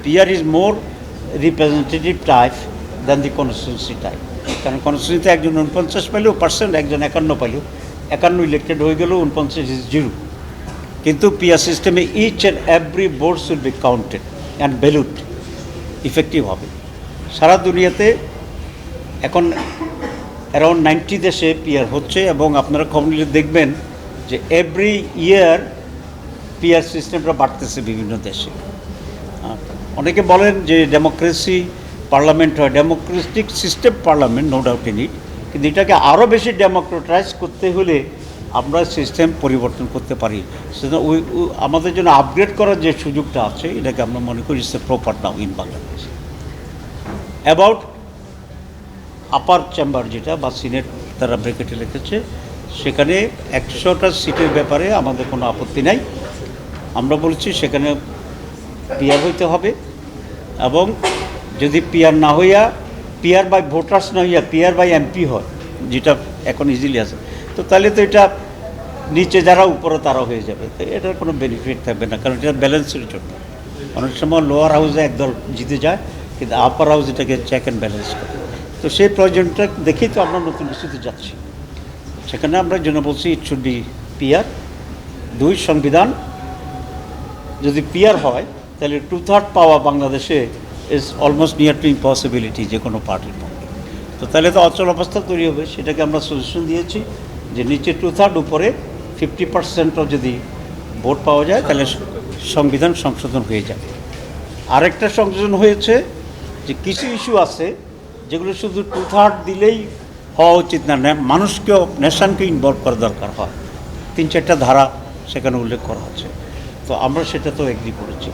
PR is more representative type than the constituency type. কারণ কনস্টিটিউন্সিতে একজন 49 পাইলেও percent, একজন 51 পাইলেও 51 elected হয়ে গেলেও 49 ইজ জিরো। কিন্তু পিআর সিস্টেমে each and every vote should be counted and valued, effective হবে। সারা দুনিয়াতে এখন অ্যারাউন্ড 90 দেশে পিআর হচ্ছে, এবং আপনারা খবর নিলে দেখবেন যে এভরি ইয়ার পিআর সিস্টেমটা বাড়তেছে বিভিন্ন দেশে। অনেকে বলেন যে ডেমোক্রেসি পার্লামেন্ট হয়, democratic system parliament, no doubt in it, কিন্তু এটাকে আরও বেশি ডেমোক্রেটাইজ করতে হলে আমরা সিস্টেম পরিবর্তন করতে পারি। সেজন্য আমাদের জন্য আপগ্রেড করার যে সুযোগটা আছে, এটাকে আমরা মনে করি it's a proper now in Bangladesh. About upper chamber যেটা বা সিনেট তারা ব্রেকেটে লিখেছে, সেখানে 100টা সিটের ব্যাপারে আমাদের কোনো আপত্তি নাই। আমরা বলছি সেখানে পিআর হইতে হবে, এবং যদি পিআর না হইয়া, পিআর বাই ভোটার্স না হইয়া পিআর বাই এমপি হয়, যেটা এখন ইজিলি আছে, তো তাহলে তো এটা নিচে যারা উপরে তারা হয়ে যাবে, তো এটার কোনো বেনিফিট থাকবে না, কারণ এটা ব্যালেন্সের জন্য। অনেক সময় লোয়ার হাউসে একদল জিতে যায়, কিন্তু আপার হাউস এটাকে চেক অ্যান্ড ব্যালেন্স করে। তো সেই প্রয়োজনটা দেখেই তো আমরা নতুন কিছুতে যাচ্ছি। সেখানে আমরা জন্য বলছি ইট শুড বি পিআর। 2, সংবিধান যদি পিআর হয় তাহলে 2/3 পাওয়া বাংলাদেশে is almost near to impossibility যে কোনো পার্টির পক্ষে। তো তাহলে তো অচল অবস্থা তৈরি হবে। সেটাকে আমরা সলিউশন দিয়েছি যে নিচে 2/3, উপরে 50%ও যদি ভোট পাওয়া যায় তাহলে সংবিধান সংশোধন হয়ে যাবে। আরেকটা সংশোধন হয়েছে যে কিছু ইস্যু আছে যেগুলো শুধু 2/3 দিলেই হওয়া উচিত না, মানুষকেও, নেশনকে ইনভলভ করা দরকার হয়। 3-4টা ধারা সেখানে উল্লেখ করা হচ্ছে। তো আমরা সেটা তো এগ্রি করেছি।